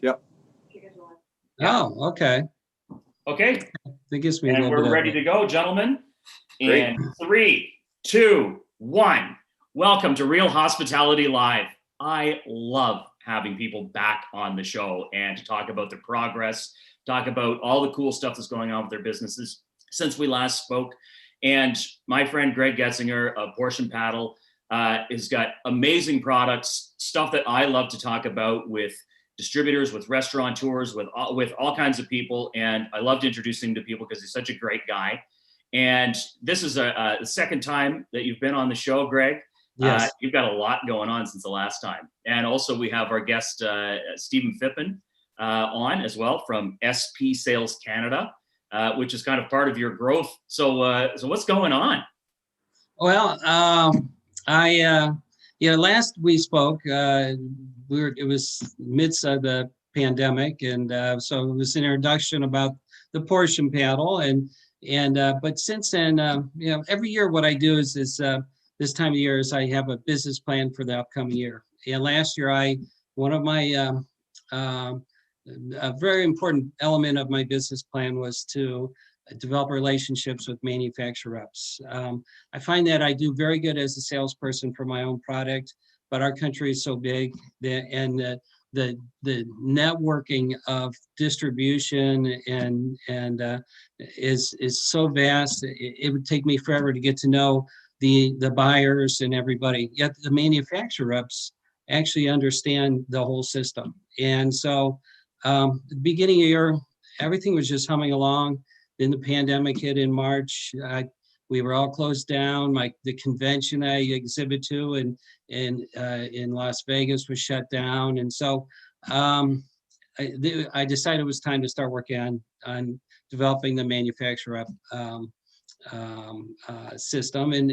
Yep. Yeah. Oh, okay. Okay. That gives me a And little bit we're ready to go, gentlemen. Great. In 3, 2, 1. Welcome to Real Hospitality Live. I love having people back on the show and to talk about their progress, talk about all the cool stuff that's going on with their businesses since we last spoke. And my friend Greg Getzinger of Portion PadL has got amazing products, stuff that I love to talk about with distributors, with restaurateurs, with all kinds of people. And I loved introducing him to people because he's such a great guy. And this is the second time that you've been on the show, Greg. Yes. You've got a lot going on since the last time. And also we have our guest, Stephen Phippen, on as well from SP Sales Canada, which is kind of part of your growth. So what's going on? Well, last we spoke, it was midst of the pandemic, and so it was an introduction about the Portion PadL, but since then, every year what I do is this time of year is I have a business plan for the upcoming year. And last year, one of my a very important element of my business plan was to develop relationships with manufacturer reps. I find that I do very good as a salesperson for my own product, but our country is so big and the networking of distribution is so vast. It would take me forever to get to know the buyers and everybody. Yet the manufacturer reps actually understand the whole system. And so the beginning of the year, everything was just humming along. Then the pandemic hit in March. We were all closed down. The convention I exhibit to in Las Vegas was shut down. And so I decided it was time to start working on developing the manufacturer system.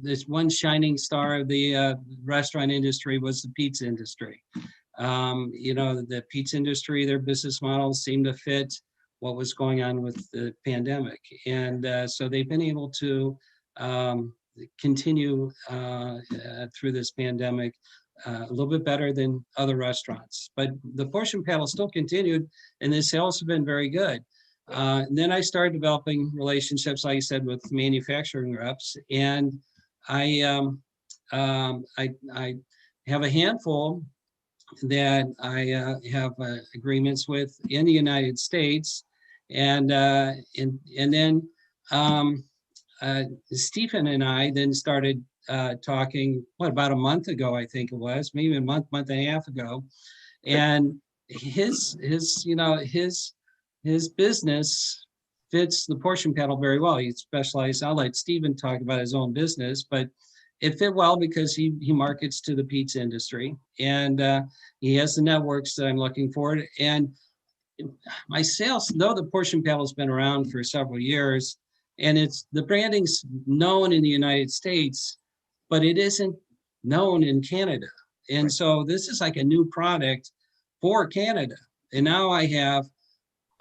This one shining star of the restaurant industry was the pizza industry. The pizza industry, their business models seem to fit what was going on with the pandemic. And so they've been able to continue through this pandemic a little bit better than other restaurants. But the Portion PadL still continued, and the sales have been very good. And then I started developing relationships, like I said, with manufacturing reps. And I have a handful that I have agreements with in the United States, and then Stephen and I then started talking. About a month ago, I think it was, maybe a month and a half ago, and his business fits the Portion PadL very well. He specialized. I'll let Stephen talk about his own business, but it fit well because he markets to the pizza industry, and he has the networks that I'm looking for. And my sales, though the Portion PadL has been around for several years, and the branding's known in the United States, but it isn't known in Canada. And so this is like a new product for Canada. And now I have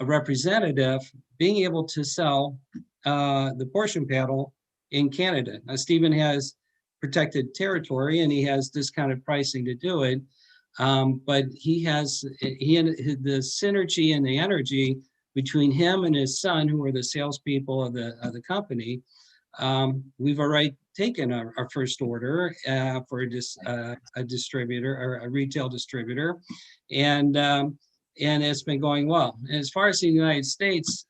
a representative being able to sell the Portion PadL in Canada. Now, Stephen has protected territory and he has discounted pricing to do it, but he and the synergy and the energy between him and his son, who are the salespeople of the company. We've already taken our first order for a distributor or a retail distributor, and it's been going well. And as far as the United States,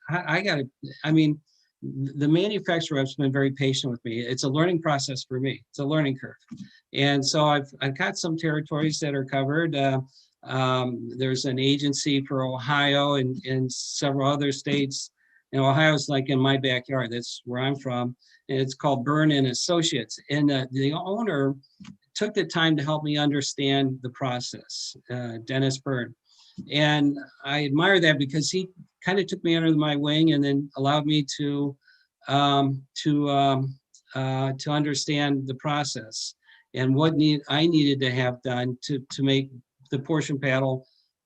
the manufacturer has been very patient with me. It's a learning process for me. It's a learning curve. And so I've got some territories that are covered. There's an agency for Ohio and several other states. And Ohio's like in my backyard. That's where I'm from. And it's called Byrne and Associates. And the owner took the time to help me understand the process, Dennis Byrne. And I admire that because he kind of took me under my wing and then allowed me to understand the process and what I needed to have done to make the Portion PadL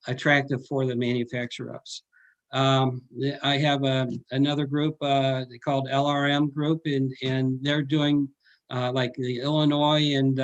attractive for the manufacturers. I have another group called LRM Group, and they're doing like the Illinois and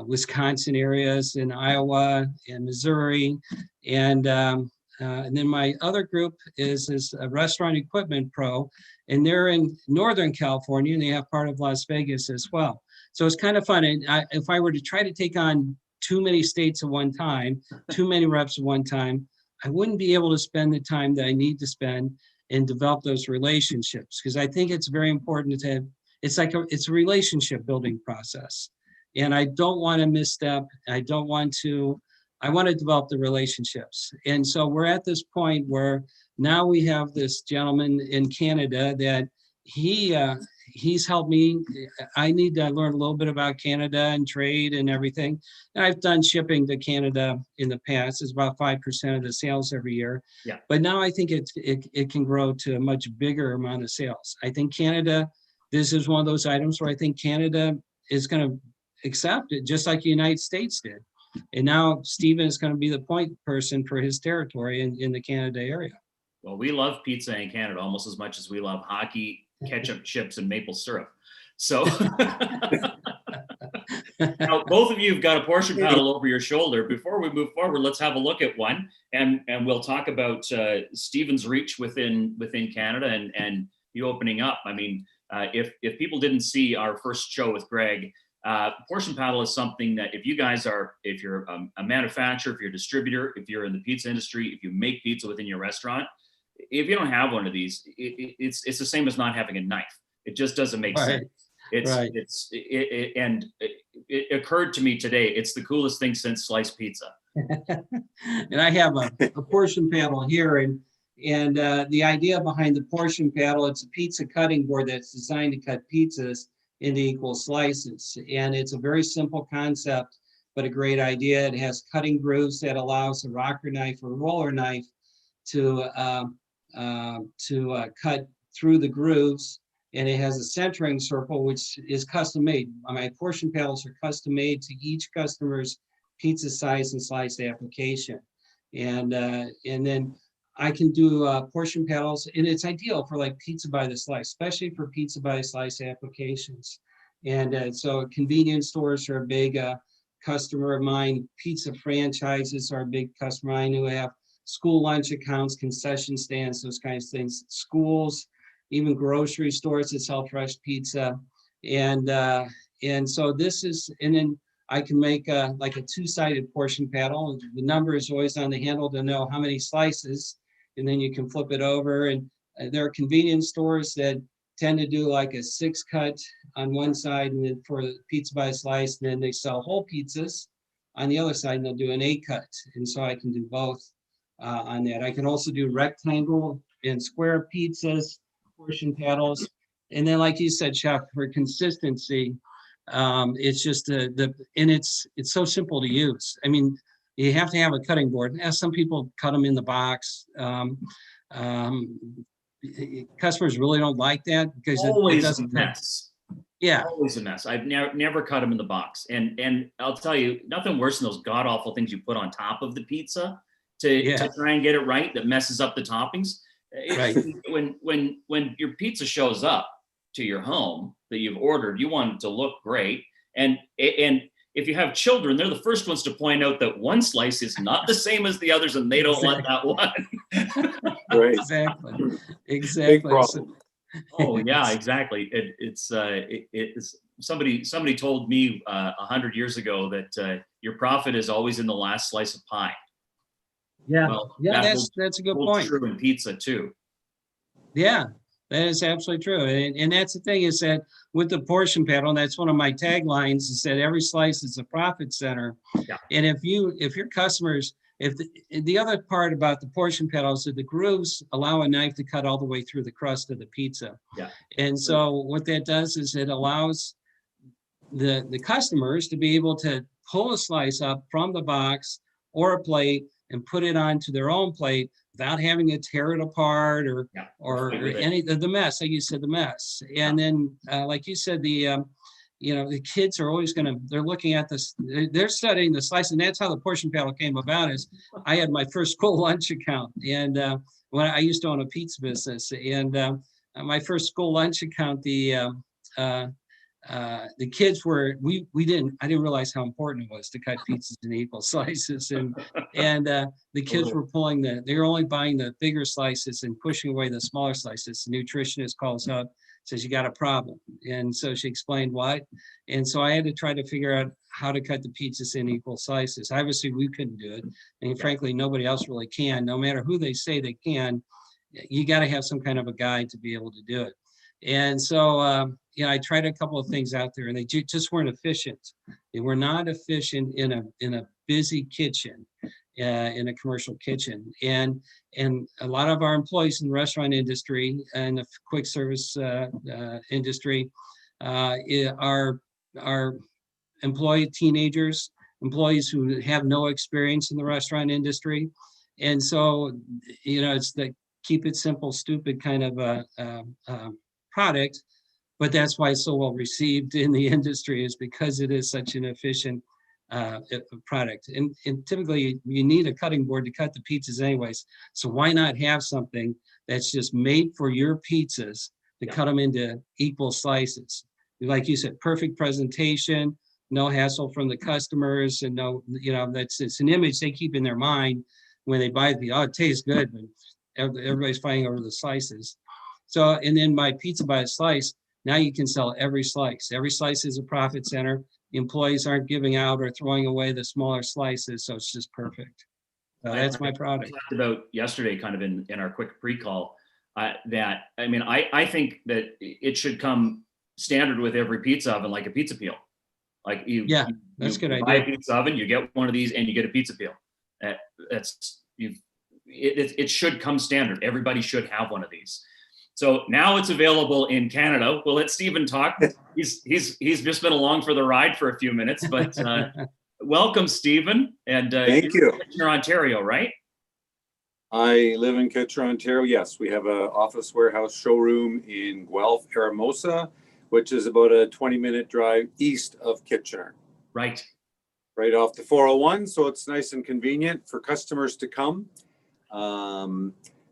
Wisconsin areas, in Iowa and Missouri, and then my other group is a Restaurant Equipment Pro, and they're in Northern California, and they have part of Las Vegas as well. So it's kind of fun. And if I were to try to take on too many states at one time, too many reps at one time, I wouldn't be able to spend the time that I need to spend and develop those relationships, because I think it's very important to have, it's a relationship building process. And I don't want to misstep. I want to develop the relationships. And so we're at this point where now we have this gentleman in Canada that he's helped me. I need to learn a little bit about Canada and trade and everything. And I've done shipping to Canada in the past. It's about 5% of the sales every year. Yeah. But now I think it can grow to a much bigger amount of sales. I think Canada, this is one of those items where I think Canada is going to accept it, just like the United States did. And now Stephen is going to be the point person for his territory in the Canada area. Well, we love pizza in Canada almost as much as we love hockey, ketchup, chips, and maple syrup. So now both of you have got a portion paddle over your shoulder. Before we move forward, let's have a look at one, and we'll talk about Stephen's reach within Canada and you opening up. I mean, if people didn't see our first show with Greg, Portion PadL is something that if you're a manufacturer, if you're a distributor, if you're in the pizza industry, if you make pizza within your restaurant, if you don't have one of these, it's the same as not having a knife. It just doesn't make sense. And it occurred to me today, it's the coolest thing since sliced pizza. And I have a Portion PadL here, and the idea behind the Portion PadL, it's a pizza cutting board that's designed to cut pizzas into equal slices. And it's a very simple concept, but a great idea. It has cutting grooves that allows a rocker knife or roller knife to cut through the grooves. And it has a centering circle, which is custom made. My Portion PadLs are custom made to each customer's pizza size and slice application. And then I can do Portion PadLs, and it's ideal for like pizza by the slice, especially for pizza by the slice applications. And so convenience stores are a big customer of mine. Pizza franchises are a big customer of mine who have school lunch accounts, concession stands, those kinds of things. Schools, even grocery stores that sell fresh pizza. And so this is, and then I can make like a two-sided Portion PadL. The number is always on the handle to know how many slices, and then you can flip it over. And there are convenience stores that tend to do like a 6-cut on one side, and then for the pizza by slice, and then they sell whole pizzas on the other side, and they'll do an 8-cut. And so I can do both on that. I can also do rectangle and square pizzas, Portion PadLs. And then, like you said, Chef, for consistency, it's just and it's so simple to use. I mean, you have to have a cutting board. As some people cut them in the box. Customers really don't like that because always it doesn't a mess. Yeah, always a mess. I've never cut them in the box. And I'll tell you, nothing worse than those god awful things you put on top of the pizza to try and get it right that messes up the toppings. Right. When your pizza shows up to your home that you've ordered, you want it to look great. And if you have children, they're the first ones to point out that one slice is not the same as the others, and they don't want that one. Right. Exactly. Oh yeah, exactly. It's somebody told me 100 years ago that your profit is always in the last slice of pie. Yeah, well, that's a good point. True in pizza too. Yeah, that is absolutely true. And that's the thing is that with the Portion PadL, that's one of my taglines, is that every slice is a profit center. Yeah. And if your customers, the other part about the Portion PadL is that the grooves allow a knife to cut all the way through the crust of the pizza. Yeah. And so what that does is it allows the customers to be able to pull a slice up from the box or a plate and put it onto their own plate without having to tear it apart or any of the mess, like you said, the mess. And then, like you said, the kids are always they're looking at this, they're studying the slice, and that's how the Portion PadL came about. Is I had my first school lunch account, and when I used to own a pizza business, and my first school lunch account, the kids were, I didn't realize how important it was to cut pizzas in equal slices. And the kids were they were only buying the bigger slices and pushing away the smaller slices. The nutritionist calls up, says, you got a problem. And so she explained why. And so I had to try to figure out how to cut the pizzas in equal slices. Obviously we couldn't do it. And frankly, nobody else really can. No matter who they say they can, you got to have some kind of a guide to be able to do it. And so, I tried a couple of things out there, and they just weren't efficient. They were not efficient in a busy kitchen, in a commercial kitchen. And a lot of our employees in the restaurant industry and the quick service industry are teenagers, employees who have no experience in the restaurant industry. And so, it's the keep it simple, stupid kind of product, but that's why it's so well received in the industry, is because it is such an efficient product. And typically you need a cutting board to cut the pizzas anyways. So why not have something that's just made for your pizzas to cut them into equal slices? Like you said, perfect presentation, no hassle from the customers, and it's an image they keep in their mind when they buy it tastes good, but everybody's fighting over the slices. So, and then my pizza by a slice, now you can sell every slice. Every slice is a profit center. The employees aren't giving out or throwing away the smaller slices, so it's just perfect. So that's my product. We talked about yesterday, kind of in our quick pre-call, that, I think that it should come standard with every pizza oven, like a pizza peel. Like that's a good idea. Buy a pizza oven, you get one of these, and you get a pizza peel. It should come standard. Everybody should have one of these. So now it's available in Canada. We'll let Stephen talk. He's just been along for the ride for a few minutes, but welcome, Stephen. And thank you. In Kitchener, Ontario, right? I live in Kitchener, Ontario. Yes, we have an office warehouse showroom in Guelph, Hermosa, which is about a 20-minute drive east of Kitchener. Right off the 401. So it's nice and convenient for customers to come.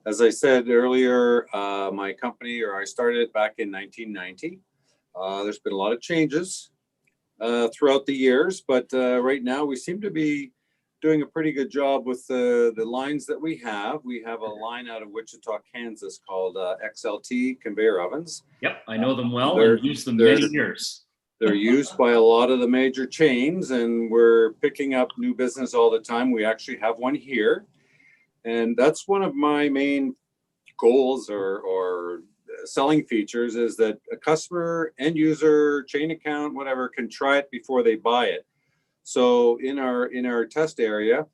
As I said earlier, my company, I started back in 1990. There's been a lot of changes throughout the years, but right now we seem to be doing a pretty good job with the lines that we have. We have a line out of Wichita, Kansas called XLT conveyor ovens. Yep, I know them well and used them many years. They're used by a lot of the major chains, and we're picking up new business all the time. We actually have one here. And that's one of my main goals or selling features, is that a customer, end user, chain account, whatever, can try it before they buy it. So in our test area,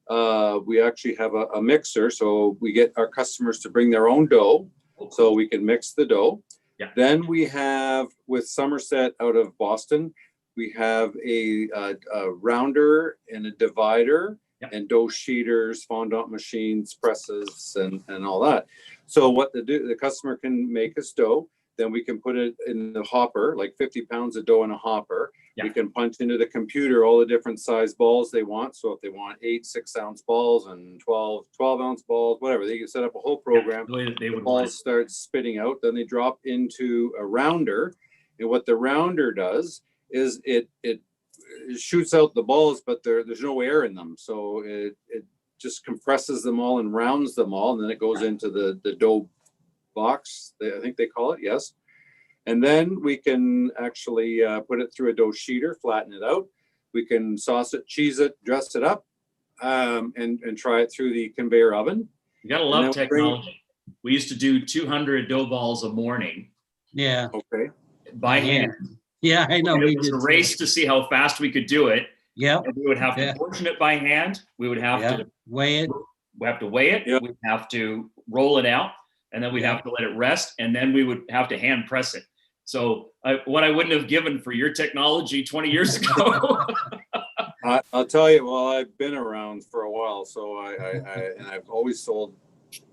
we actually have a mixer. So we get our customers to bring their own dough, so we can mix the dough. Yeah. Then we have, with Somerset out of Boston, we have a rounder and a divider. Yep. And dough sheeters, fondant machines, presses, and all that. So what the customer can make his dough, then we can put it in the hopper, like 50 pounds of dough in a hopper. Yep. We can punch into the computer all the different size balls they want. So if they want 8 6-ounce balls and 12-ounce balls, whatever, they can set up a whole program. The way that they would balls start spitting out, then they drop into a rounder. And what the rounder does is it shoots out the balls, but there's no air in them. So it just compresses them all and rounds them all. And then it goes into the dough box, I think they call it, yes. And then we can actually put it through a dough sheeter, flatten it out. We can sauce it, cheese it, dress it up, and try it through the conveyor oven. You gotta love technology. We used to do 200 dough balls a morning. Yeah. Okay. By hand. Yeah, I know. It was a race to see how fast we could do it. Yeah. We would have to portion it by hand. We would have to weigh it. We have to weigh it. Yep. We'd have to roll it out, and then we'd have to let it rest, and then we would have to hand press it. So what I wouldn't have given for your technology 20 years ago. I'll tell you, well, I've been around for a while, so I've always sold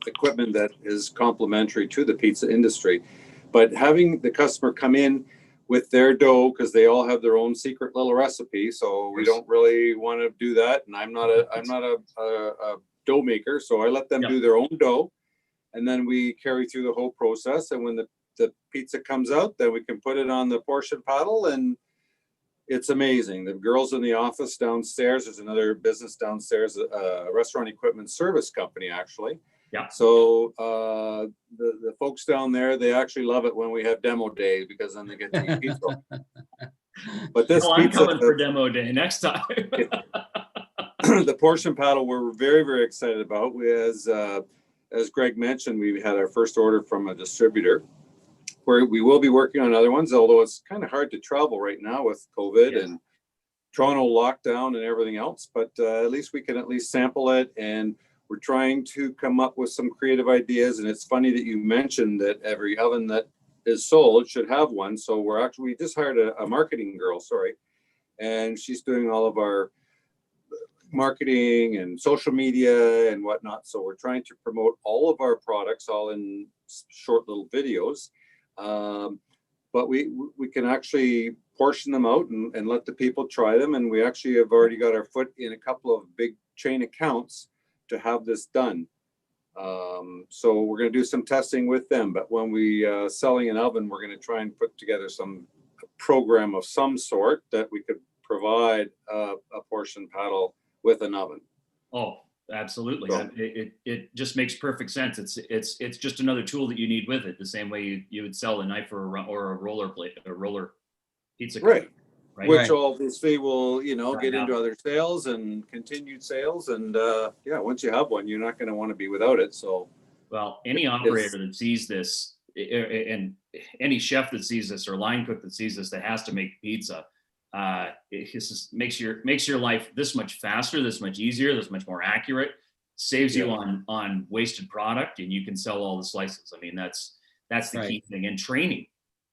equipment that is complementary to the pizza industry. But having the customer come in with their dough, because they all have their own secret little recipe, so we don't really want to do that. And I'm not a dough maker, so I let them do their own dough, and then we carry through the whole process. And when the the pizza comes out, then we can put it on the Portion PadL, and it's amazing. The girls in the office downstairs, there's another business downstairs, a restaurant equipment service company, actually. Yeah. So the folks down there, they actually love it when we have demo day, because then they get to eat pizza. But this Well, I'm pizza, coming for demo day next time. the Portion PadL, we're very, very excited about. As Greg mentioned, we had our first order from a distributor. We will be working on other ones, although it's kind of hard to travel right now with COVID and Toronto lockdown and everything else. But at least we can at least sample it, and we're trying to come up with some creative ideas. And it's funny that you mentioned that every oven that is sold should have one. So we just hired a marketing girl, and she's doing all of our marketing and social media and whatnot. So we're trying to promote all of our products all in short little videos. But we can actually portion them out and let the people try them. And we actually have already got our foot in a couple of big chain accounts to have this done. So we're going to do some testing with them. But when we selling an oven, we're going to try and put together some program of some sort that we could provide a Portion PadL with an oven. Oh, absolutely. So, it just makes perfect sense. It's just another tool that you need with it, the same way you would sell a knife or a roller pizza cutter, right. Which obviously will, get into other sales and continued sales. And once you have one, you're not going to want to be without it. So, well, any operator that sees this, and any chef that sees this, or line cook that sees this, that has to make pizza, it just makes your life this much faster, this much easier, this much more accurate, saves you on wasted product, and you can sell all the slices. I mean, that's the key thing. And training.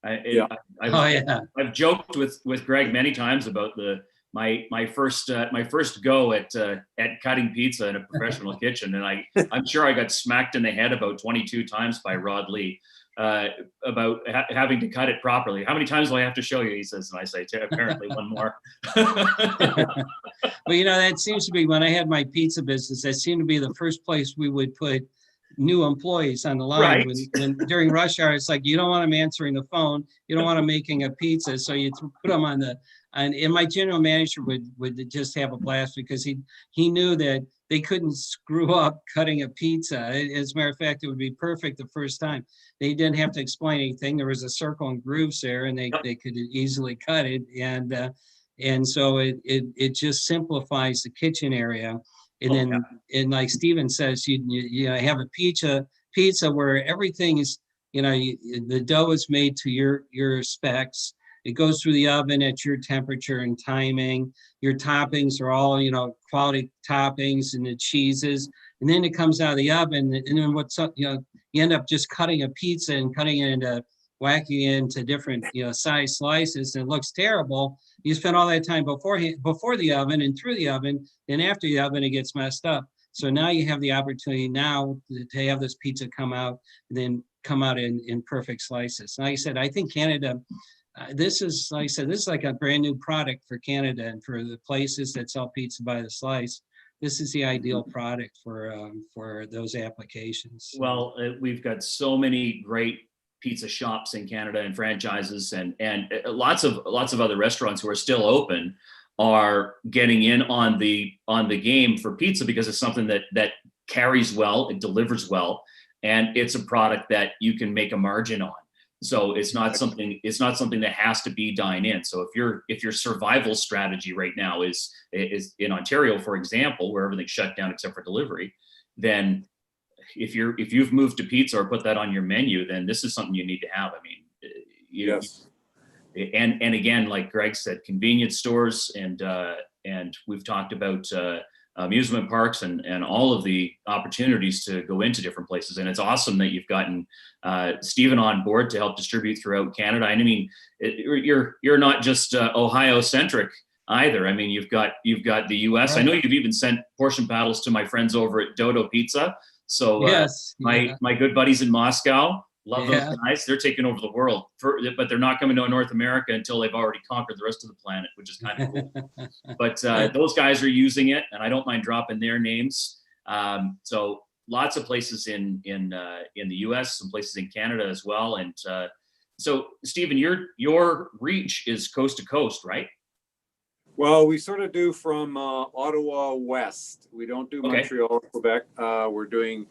I've joked with Greg many times about my first go at cutting pizza in a professional kitchen, and I'm sure I got smacked in the head about 22 times by Rod Lee about having to cut it properly. How many times do I have to show you? He says, and I say, apparently one more. Well, that seems to be, when I had my pizza business, that seemed to be the first place we would put new employees on the line. Right. When during rush hour, it's like, you don't want them answering the phone, you don't want them making a pizza, so you put them and my general manager would just have a blast, because he knew that they couldn't screw up cutting a pizza. As a matter of fact, it would be perfect the first time. They didn't have to explain anything. There was a circle and grooves there, and they could easily cut it. And so it just simplifies the kitchen area. And and like Steven says, you have a pizza where everything is, the dough is made to your specs. It goes through the oven at your temperature and timing. Your toppings are all, quality toppings, and the cheeses. And then it comes out of the oven, and then you end up just cutting a pizza and cutting it into, whacking it into different, size slices, and it looks terrible. You spend all that time before the oven and through the oven, and after the oven, it gets messed up. So now you have the opportunity now to have this pizza come out, and then come out in perfect slices. Like I said, I think Canada, this is like a brand new product for Canada, and for the places that sell pizza by the slice. This is the ideal product for those applications. Well, we've got so many great pizza shops in Canada and franchises, and lots of other restaurants who are still open are getting in on the game for pizza, because it's something that carries well, it delivers well, and it's a product that you can make a margin on. So it's not something that has to be dine in. So if your survival strategy right now is in Ontario, for example, where everything's shut down except for delivery, then if you've moved to pizza or put that on your menu, then this is something you need to have. I mean, yes. And again, like Greg said, convenience stores, and we've talked about amusement parks and all of the opportunities to go into different places. And it's awesome that you've gotten Steven on board to help distribute throughout Canada. And I mean, you're not just Ohio centric either. I mean, you've got the US. Right. I know you've even sent Portion PadLs to my friends over at Dodo Pizza. So my good buddies in Moscow, love those guys. They're taking over the world, but they're not coming to North America until they've already conquered the rest of the planet, which is kind of cool. But those guys are using it, and I don't mind dropping their names. So lots of places in the U.S., some places in Canada as well. And so, Stephen, your reach is coast to coast, right? Well, we sort of do from Ottawa west. We don't do Okay. Montreal, Quebec. We're doing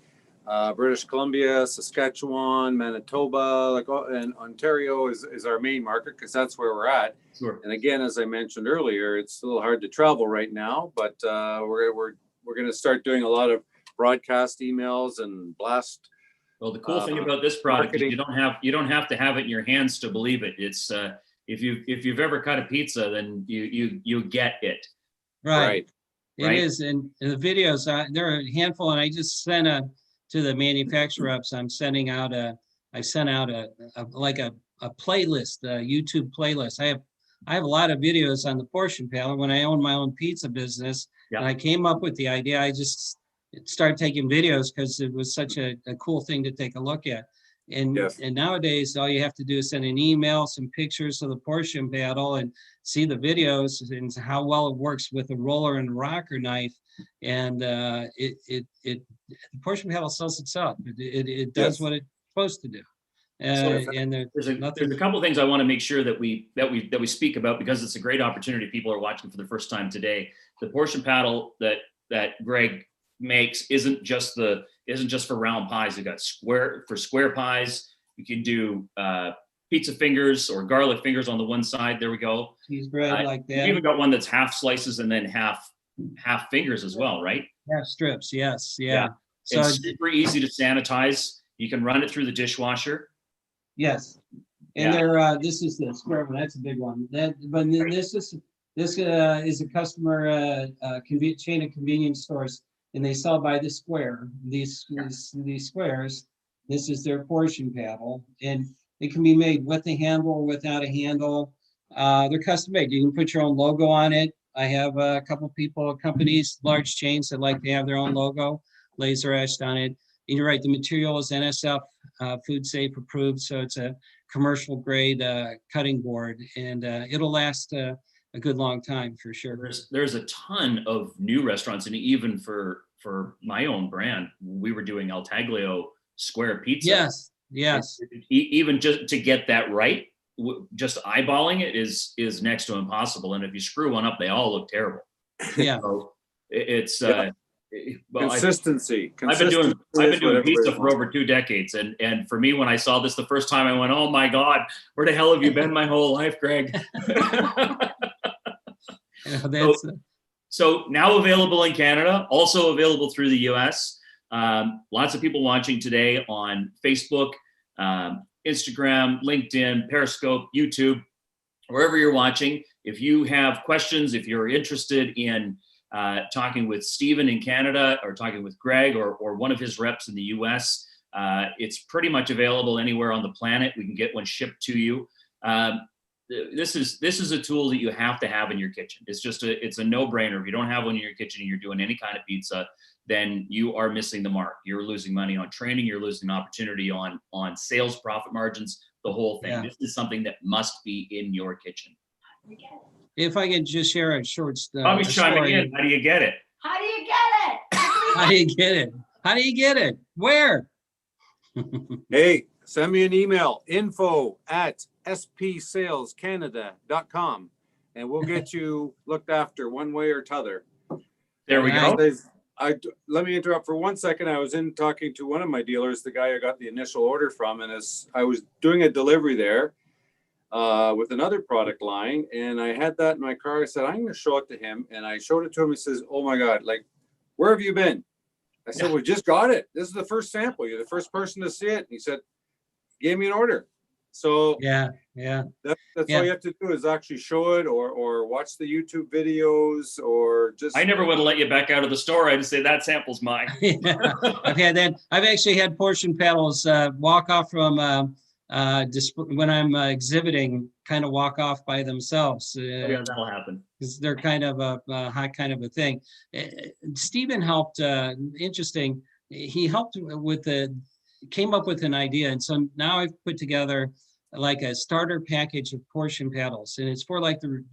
British Columbia, Saskatchewan, Manitoba, and Ontario is our main market because that's where we're at. Sure. And again, as I mentioned earlier, it's a little hard to travel right now, but we're going to start doing a lot of broadcast emails and blast. Well, the cool thing about this product marketing. is you don't have to have it in your hands to believe it. It's if you've ever cut a pizza, then you get it. Right. It Right. is, and the videos, there are a handful, and I just sent to the manufacturer reps. I sent out a playlist, a YouTube playlist. I have a lot of videos on the Portion PadL. When I owned my own pizza business, Yeah. and I came up with the idea, I just started taking videos because it was such a cool thing to take a look at. And Yes. and nowadays, all you have to do is send an email, some pictures of the Portion PadL, and see the videos and how well it works with a roller and a rocker knife. And the Portion PadL sells itself. It does Yes. what it's supposed to do. So And There's nothing. a couple things I want to make sure that we speak about because it's a great opportunity. People are watching for the first time today. The Portion PadL that Greg makes isn't just for round pies. It got square pies. You can do pizza fingers or garlic fingers on the one side. There we go. Cheese bread like You've that. even got one that's half slices and then half fingers as well, right? Yeah, strips. Yes. Yeah. Yeah. So It's super easy to sanitize. You can run it through the dishwasher. yes. And this is the square one. That's a big one. But this is a customer chain of convenience stores, and they sell by the square. These squares. This is their Portion PadL, and it can be made with a handle or without a handle. They're custom made. You can put your own logo on it. I have a couple companies, large chains that like to have their own logo, laser etched on it. And you're right, the material is NSF food safe approved, so it's a commercial grade cutting board, and it'll last a good long time for sure. There's a ton of new restaurants, and even for my own brand, we were doing El Taglio square pizza. Yes. Even just to get that right, just eyeballing it is next to impossible. And if you screw one up, they all look terrible. Yeah. So it's Consistency. I've been doing pizza for wants. over 2 decades, and for me, when I saw this the first time, I went, "Oh my God, where the hell have you been my whole life, Greg?" So now available in Canada, also available through the US. Lots of people watching today on Facebook, Instagram, LinkedIn, Periscope, YouTube, wherever you're watching. If you have questions, if you're interested in talking with Stephen in Canada or talking with Greg or one of his reps in the US, it's pretty much available anywhere on the planet. We can get one shipped to you. This is a tool that you have to have in your kitchen. It's a no-brainer. If you don't have one in your kitchen and you're doing any kind of pizza, then you are missing the mark. You're losing money on training. You're losing opportunity on sales, profit margins, the whole thing. Yeah. This is something that must be in your kitchen. If I could just share a short story. I'll be chiming in. How do you get it? How do you get it? How do you get it? How do you get it? Where? Hey, send me an email, info@spsalescanada.com, and we'll get you looked after one way or t'other. There we go. Let me interrupt for 1 second. I was talking to one of my dealers, the guy I got the initial order from, and as I was doing a delivery there with another product line, and I had that in my car. I said, I'm going to show it to him, and I showed it to him. He says, "Oh my God, like, where have you been?" I said, "We just got it. This is the first sample. You're the first person to see it." And he said, "Gave me an order." So yeah. That's all you have to do is actually show it or watch the YouTube videos or just. I never would have let you back out of the store. I'd say that sample's mine. Yeah, I've had that. I've actually had Portion PadLs walk off from when I'm exhibiting, kind of walk off by themselves. Yeah, that'll happen. Because they're kind of a hot kind of a thing. Stephen helped. Interesting. He helped came up with an idea, and so now I've put together like a starter package of Portion PadLs, and it's for like the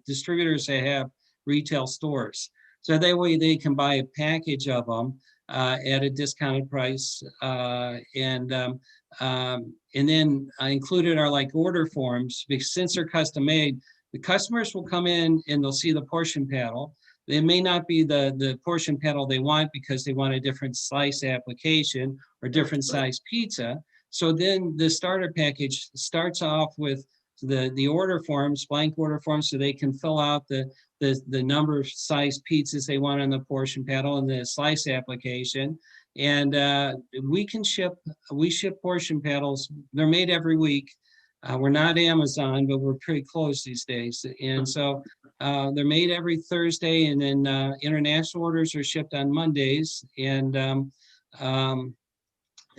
distributors that have retail stores. So that way they can buy a package of them. at a discounted price. And then I included our like order forms, because since they're custom made, the customers will come in and they'll see the portion paddle. It may not be the portion paddle they want because they want a different slice application or different size pizza. So then the starter package starts off with the order forms, blank order forms, so they can fill out the number of size pizzas they want on the portion paddle and the slice application. And we ship portion paddles. They're made every week. We're not Amazon, but we're pretty close these days. And so they're made every Thursday, and then international orders are shipped on Mondays. And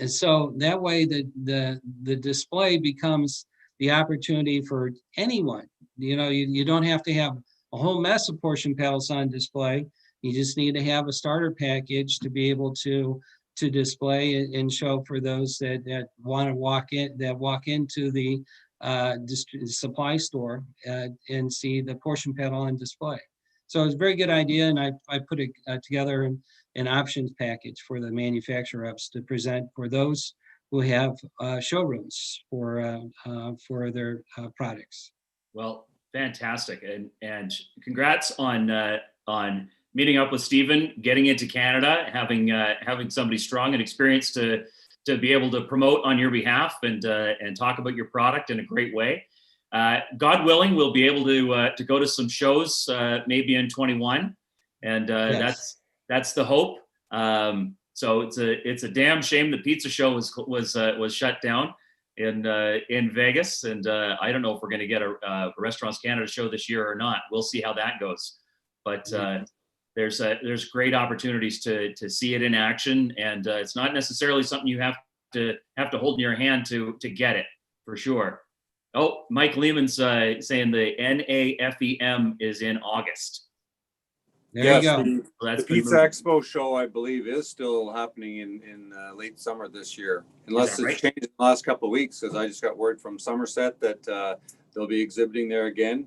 so that way the display becomes the opportunity for anyone. You don't have to have a whole mess of portion paddles on display. You just need to have a starter package to be able to display and show for those that want to walk into the supply store and see the portion paddle on display. So it's a very good idea, and I put it together an options package for the manufacturer reps to present for those who have showrooms for their products. Well, fantastic, and congrats on meeting up with Stephen, getting into Canada, having somebody strong and experienced to be able to promote on your behalf and talk about your product in a great way. God willing, we'll be able to go to some shows maybe in 21, and Yes. that's the hope. So it's a damn shame the pizza show was shut down in Vegas, and I don't know if we're going to get a Restaurants Canada show this year or not. We'll see how that goes. But there's great opportunities to see it in action, and it's not necessarily something you have to hold in your hand to get it, for sure. Oh, Mike Lehman's saying the NAFEM is in August. There you go. The Pizza Expo show, I believe, is still happening in late summer this year, unless it's changed in the last couple of weeks, because I just got word from Somerset that they'll be exhibiting there again.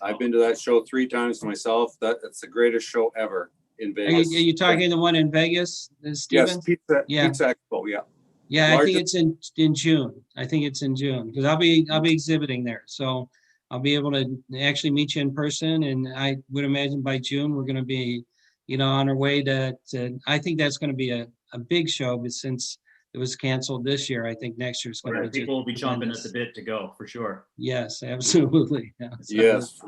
I've been to that show 3 times myself. It's the greatest show ever in Vegas. Are you talking the one in Vegas, Stephen? Yes, Pizza Expo, yeah. Yeah, I think it's in June. I think it's in June, because I'll be exhibiting there. So I'll be able to actually meet you in person, and I would imagine by June we're going to be, on our way to I think that's going to be a big show, but since it was canceled this year, I think next year's going to be. People will be chomping at the bit to go, for sure. Yes, absolutely. Yeah, yes,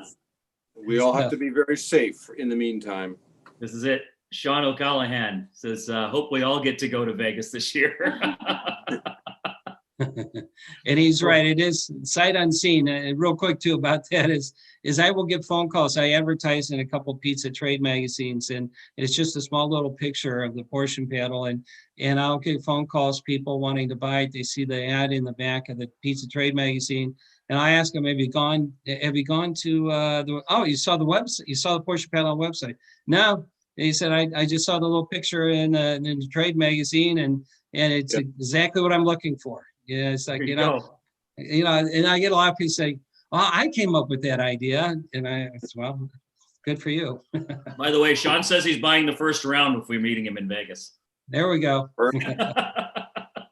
we all have to be very safe in the meantime. This is it. Sean O'Callahan says, hope we all get to go to Vegas this year. And he's right. It is sight unseen. Real quick too about that is I will get phone calls. I advertise in a couple pizza trade magazines, and it's just a small little picture of the portion paddle, and I'll get phone calls, people wanting to buy it. They see the ad in the back of the pizza trade magazine, and I ask them, have you gone to you saw the website, you saw the portion paddle website? No. And he said, I just saw the little picture in the trade magazine, and it's exactly what I'm looking for. Yeah, it's like, and I get a lot of people say, well, I came up with that idea. And well, good for you. By the way, Sean says he's buying the first round if we're meeting him in Vegas. There we go.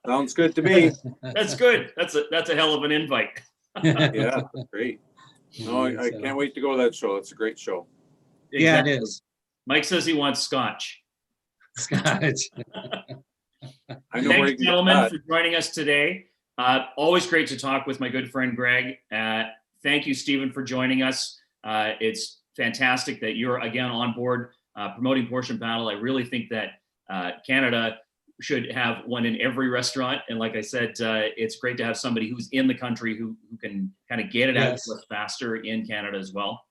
Sounds good to me. That's good. That's a hell of an invite. Yeah, great. No, I can't wait to go to that show. It's a great show. Exactly. Yeah, it is. Mike says he wants scotch. Scotch. Thanks, gentlemen, for joining us today. Always great to talk with my good friend Greg. Thank you, Stephen, for joining us. It's fantastic that you're again on board promoting Portion PadL. I really think that Canada should have one in every restaurant. And like I said, it's great to have somebody who's in the country who can kind of get it out to us faster in Canada as well.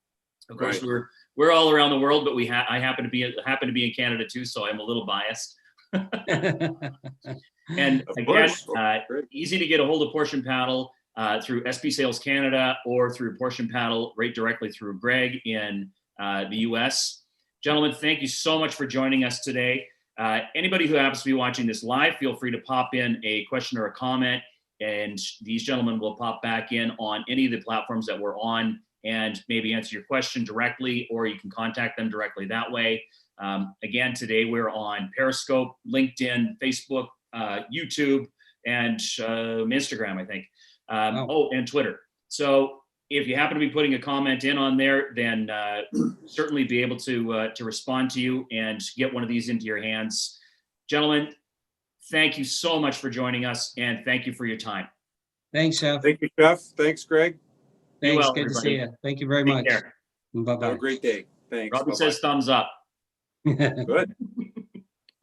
Of course, we're all around the world, but I happen to be in Canada too, so I'm a little biased. And again, easy to get a hold of Portion PadL through SB Sales Canada or through Portion PadL right directly through Greg in the US. Gentlemen, thank you so much for joining us today. Anybody who happens to be watching this live, feel free to pop in a question or a comment, and these gentlemen will pop back in on any of the platforms that we're on and maybe answer your question directly, or you can contact them directly that way. Again, today we're on Periscope, LinkedIn, Facebook, YouTube, and Instagram, I think. And Twitter. So if you happen to be putting a comment in on there, then certainly be able to respond to you and get one of these into your hands. Gentlemen, thank you so much for joining us, and thank you for your time. Thanks, Chef. Thank you, Chef. Thanks, Greg. Thanks. well, Good to everybody. see you. Thank you very Take much. care. Bye-bye. Have a great day. Thanks. Robert Bye-bye. says thumbs up. Good.